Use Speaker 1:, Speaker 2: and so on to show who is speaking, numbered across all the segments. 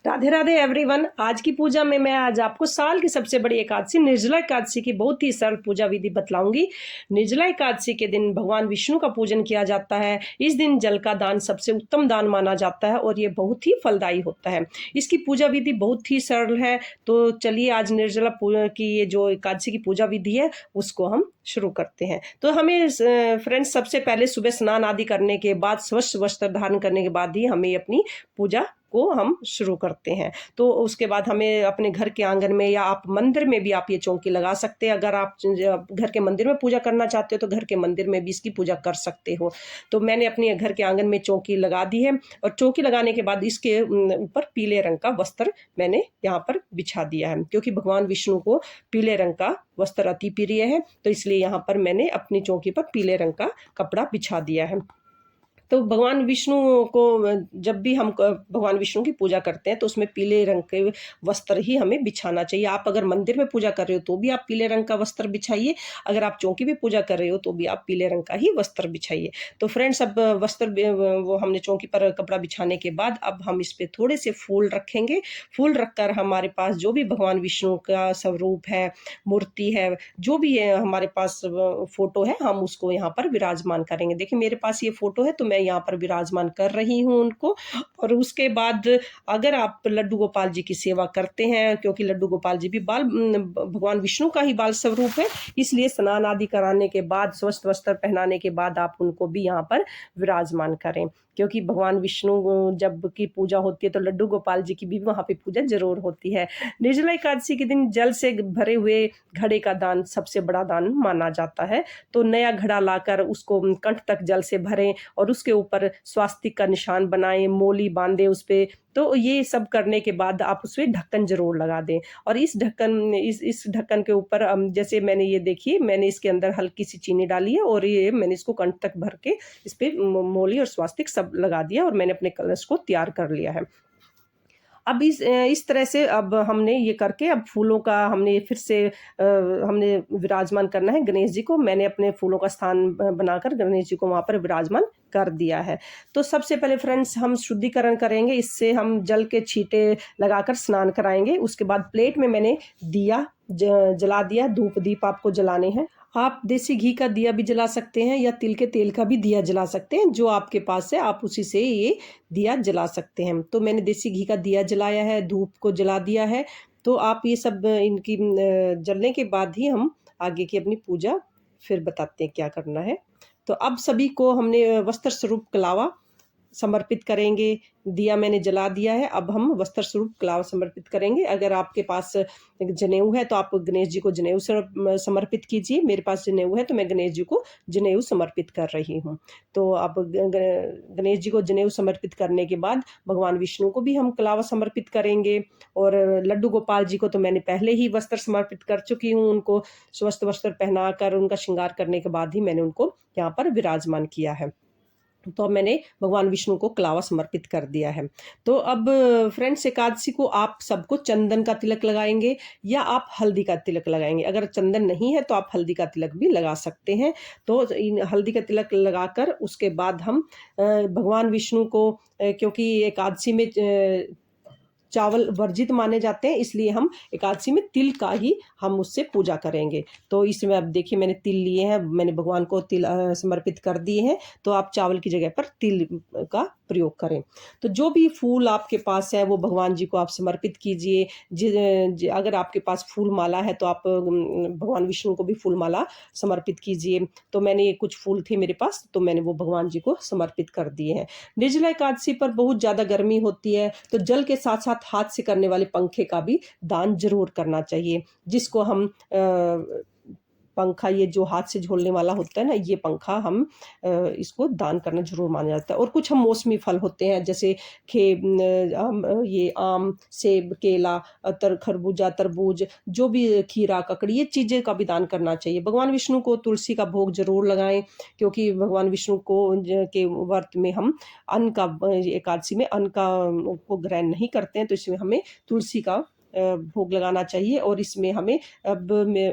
Speaker 1: Radhe Radhe everyone. आज की पूजा में मैं आज आपको साल की सबसे बड़ी एकादशी निर्जला एकादशी की बहुत ही सरल पूजा विधि बतलाऊंगी। निर्जला एकादशी के दिन भगवान विष्णु का पूजन किया जाता है। इस दिन जल का दान सबसे उत्तम दान माना जाता है और ये बहुत ही फलदायी होता है। इसकी पूजा विधि बहुत ही सरल है। तो चलिए आज निर्जला की ये जो एकादशी की पूजा विधि है उसको हम शुरू करते हैं। तो हमें फ्रेंड्स सबसे पहले सुबह स्नान आदि करने के बाद स्वच्छ वस्त्र धारण करने के बाद ही हमें अपनी पूजा को हम शुरू करते हैं। तो उसके बाद हमें अपने घर के आंगन में या आप मंदिर में भी आप ये चौकी लगा सकते हैं। अगर आप घर के मंदिर में पूजा करना चाहते हो तो घर के मंदिर में भी इसकी पूजा कर सकते हो। तो मैंने अपने घर के आंगन में चौकी लगा दी है और चौकी लगाने के बाद इसके ऊपर पीले रंग का वस्त्र मैंने यहाँ पर बिछा दिया है, क्योंकि भगवान विष्णु को पीले रंग का वस्त्र अति प्रिय है। तो इसलिए यहाँ पर मैंने अपनी चौकी पर पीले रंग का कपड़ा बिछा दिया है। तो भगवान विष्णु को जब भी हम भगवान विष्णु की पूजा करते हैं तो उसमें पीले रंग के वस्त्र ही हमें बिछाना चाहिए। आप अगर मंदिर में पूजा कर रहे हो तो भी आप पीले रंग का वस्त्र बिछाइए, अगर आप चौकी पे पूजा कर रहे हो तो भी आप पीले रंग का ही वस्त्र बिछाइए। तो फ्रेंड्स, अब वस्त्र वो हमने चौकी पर कपड़ा बिछाने के बाद अब हम इस पर थोड़े से फूल रखेंगे। फूल रखकर हमारे पास जो भी भगवान विष्णु का स्वरूप है, मूर्ति है, जो भी है हमारे पास फोटो है, हम उसको यहाँ पर विराजमान करेंगे। देखिए मेरे पास ये फोटो है तो मैं यहाँ पर विराजमान कर रही हूँ उनको। और उसके बाद अगर आप लड्डू गोपाल जी की सेवा करते हैं, क्योंकि लड्डू गोपाल जी भी बाल भगवान विष्णु का ही बाल स्वरूप है, इसलिए स्नान आदि कराने के बाद स्वस्थ वस्त्र पहनाने के बाद आप उनको भी यहाँ पर विराजमान करें। क्योंकि भगवान विष्णु जब की पूजा होती है तो लड्डू गोपाल जी की भी वहाँ पे पूजा जरूर होती है। निर्जला एकादशी के दिन जल से भरे हुए घड़े का दान सबसे बड़ा दान माना जाता है। तो नया घड़ा लाकर उसको कंठ तक जल से भरें और उसके ऊपर स्वास्तिक का निशान बनाएं, मोली बांधे उस पे। तो ये सब करने के बाद आप उसमें ढक्कन जरूर लगा दें। और इस ढक्कन के ऊपर जैसे मैंने ये देखिए, मैंने इसके अंदर हल्की सी चीनी डाली है और ये मैंने इसको कंठ तक भर के इस पे मोली और स्वास्तिक सब लगा दिया और मैंने अपने कलश को तैयार कर लिया है। अब इस तरह से अब हमने ये करके अब फूलों का हमने फिर से हमने विराजमान करना है गणेश जी को। मैंने अपने फूलों का स्थान बनाकर गणेश जी को वहाँ पर विराजमान कर दिया है। तो सबसे पहले फ्रेंड्स हम शुद्धिकरण करेंगे, इससे हम जल के छींटे लगाकर स्नान कराएंगे। उसके बाद प्लेट में मैंने दिया जला दिया। धूप दीप आपको जलाने हैं। आप देसी घी का दिया भी जला सकते हैं या तिल के तेल का भी दिया जला सकते हैं, जो आपके पास है आप उसी से ये दिया जला सकते हैं। तो मैंने देसी घी का दिया जलाया है, धूप को जला दिया है। तो आप ये सब इनकी जलने के बाद ही हम आगे की अपनी पूजा फिर बताते हैं क्या करना है। तो अब सभी को हमने वस्त्र स्वरूप कलावा समर्पित करेंगे। दिया मैंने जला दिया है, अब हम वस्त्र स्वरूप कलावा समर्पित करेंगे। अगर आपके पास जनेऊ है तो आप गणेश जी को जनेऊ समर्पित कीजिए। मेरे पास जनेऊ है तो मैं गणेश जी को जनेऊ समर्पित कर रही हूँ। तो अब गणेश जी को जनेऊ समर्पित करने के बाद भगवान विष्णु को भी हम कलावा समर्पित करेंगे। और लड्डू गोपाल जी को तो मैंने पहले ही वस्त्र समर्पित कर चुकी हूँ। उनको स्वस्थ वस्त्र पहनाकर उनका श्रृंगार करने के बाद ही मैंने उनको यहाँ पर विराजमान किया है। तो मैंने भगवान विष्णु को कलावा समर्पित कर दिया है। तो अब फ्रेंड्स, एकादशी को आप सबको चंदन का तिलक लगाएंगे या आप हल्दी का तिलक लगाएंगे। अगर चंदन नहीं है तो आप हल्दी का तिलक भी लगा सकते हैं। तो हल्दी का तिलक लगाकर उसके बाद हम भगवान विष्णु को, क्योंकि एकादशी में चावल वर्जित माने जाते हैं, इसलिए हम एकादशी में तिल का ही हम उससे पूजा करेंगे। तो इसमें अब देखिए मैंने तिल लिए हैं, मैंने भगवान को तिल समर्पित कर दिए हैं। तो आप चावल की जगह पर तिल का प्रयोग करें। तो जो भी फूल आपके पास है वो भगवान जी को आप समर्पित कीजिए। अगर आपके पास फूल माला है तो आप भगवान विष्णु को भी फूल माला समर्पित कीजिए। तो मैंने ये कुछ फूल थे मेरे पास तो मैंने वो भगवान जी को समर्पित कर दिए हैं। निर्जला एकादशी पर बहुत ज़्यादा गर्मी होती है तो जल के साथ साथ हाथ से करने वाले पंखे का भी दान जरूर करना चाहिए, जिसको हम पंखा, ये जो हाथ से झोलने वाला होता है ना, ये पंखा हम इसको दान करना जरूर माना जाता है। और कुछ हम मौसमी फल होते हैं जैसे ये आम, सेब, केला, खरबूजा, तरबूज, जो भी खीरा, ककड़ी, ये चीज़ें का भी दान करना चाहिए। भगवान विष्णु को तुलसी का भोग जरूर लगाएं, क्योंकि भगवान विष्णु को के व्रत में हम अन्न का, एकादशी में अन्न का को ग्रहण नहीं करते हैं, तो इसमें हमें तुलसी का भोग लगाना चाहिए। और इसमें हमें अब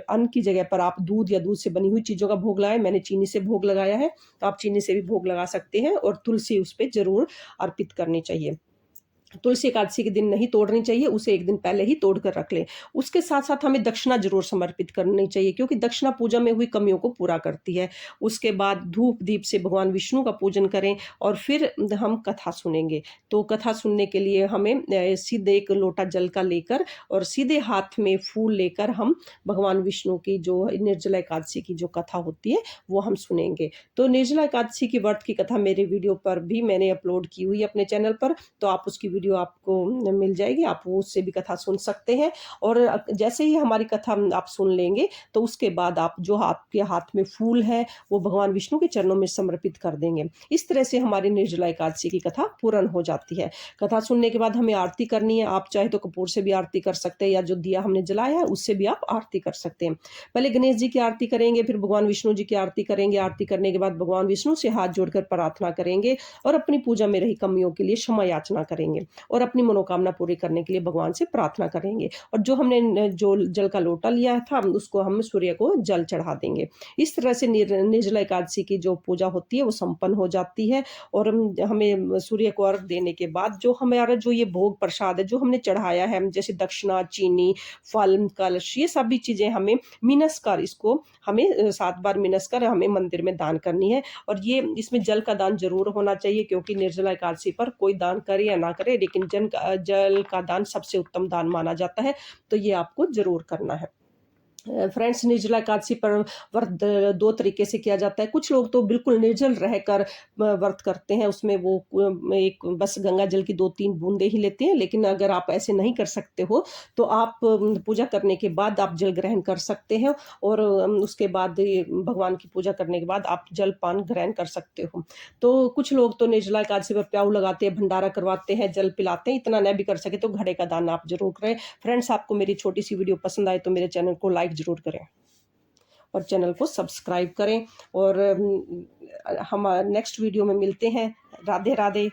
Speaker 1: अन्न की जगह पर आप दूध या दूध से बनी हुई चीज़ों का भोग लगाएं। मैंने चीनी से भोग लगाया है, तो आप चीनी से भी भोग लगा सकते हैं और तुलसी उस पर जरूर अर्पित करनी चाहिए। तुलसी एकादशी के दिन नहीं तोड़नी चाहिए, उसे एक दिन पहले ही तोड़ कर रख लें। उसके साथ-साथ हमें दक्षिणा ज़रूर समर्पित करनी चाहिए, क्योंकि दक्षिणा पूजा में हुई कमियों को पूरा करती है। उसके बाद धूप-दीप से भगवान विष्णु का पूजन करें और फिर हम कथा सुनेंगे। तो कथा सुनने के लिए हमें सीधे 1 लोटा जल का लेकर और सीधे हाथ में फूल लेकर हम भगवान विष्णु की जो निर्जला एकादशी की जो कथा होती है, वो हम सुनेंगे। तो निर्जला एकादशी की व्रत की कथा मेरे वीडियो पर भी मैंने अपलोड की हुई है अपने चैनल पर, तो आप उसकी वीडियो आपको मिल जाएगी, आप वो उससे भी कथा सुन सकते हैं। और जैसे ही हमारी कथा आप सुन लेंगे, तो उसके बाद आप जो आपके हाथ में फूल है, वो भगवान विष्णु के चरणों में समर्पित कर देंगे। इस तरह से हमारी निर्जला एकादशी की कथा पूर्ण हो जाती है। कथा सुनने के बाद हमें आरती करनी है, आप चाहे तो कपूर से भी आरती कर सकते हैं, या जो दिया हमने जलाया है उससे भी आप आरती कर सकते हैं। पहले गणेश जी की आरती करेंगे, फिर भगवान विष्णु जी की आरती करेंगे। आरती करने के बाद भगवान विष्णु से हाथ जोड़कर प्रार्थना करेंगे और अपनी पूजा में रही कमियों के लिए क्षमा याचना करेंगे और अपनी मनोकामना पूरी करने के लिए भगवान से प्रार्थना करेंगे। और जो हमने जो जल का लोटा लिया था, उसको हम सूर्य को जल चढ़ा देंगे। इस तरह से निर्जला एकादशी की जो पूजा होती है वो संपन्न हो जाती है। और हमें सूर्य को अर्घ देने के बाद जो हमारा जो ये भोग प्रसाद है जो हमने चढ़ाया है, जैसे दक्षिणा, चीनी, फल, कलश, ये सभी चीज़ें हमें मिनस कर इसको हमें 7 बार मिनस कर हमें मंदिर में दान करनी है। और ये इसमें जल का दान ज़रूर होना चाहिए, क्योंकि निर्जला एकादशी पर कोई दान करे या ना करे, लेकिन जल का दान सबसे उत्तम दान माना जाता है, तो ये आपको ज़रूर करना है। फ्रेंड्स, निर्जला एकादशी पर व्रत 2 तरीके से किया जाता है। कुछ लोग तो बिल्कुल निर्जल रहकर व्रत करते हैं, उसमें वो एक बस गंगा जल की 2-3 बूंदें ही लेते हैं। लेकिन अगर आप ऐसे नहीं कर सकते हो, तो आप पूजा करने के बाद आप जल ग्रहण कर सकते हैं और उसके बाद ये भगवान की पूजा करने के बाद आप जल-पान ग्रहण कर सकते हो। तो कुछ लोग तो निर्जला एकादशी पर प्याऊ लगाते हैं, भंडारा करवाते हैं, जल पिलाते हैं। इतना न भी कर सके तो घड़े का दान आप ज़रूर करें। फ्रेंड्स, आपको मेरी छोटी-सी वीडियो पसंद आए तो मेरे चैनल को लाइक ज़रूर करें और चैनल को सब्सक्राइब करें। और हम नेक्स्ट वीडियो में मिलते हैं। राधे राधे।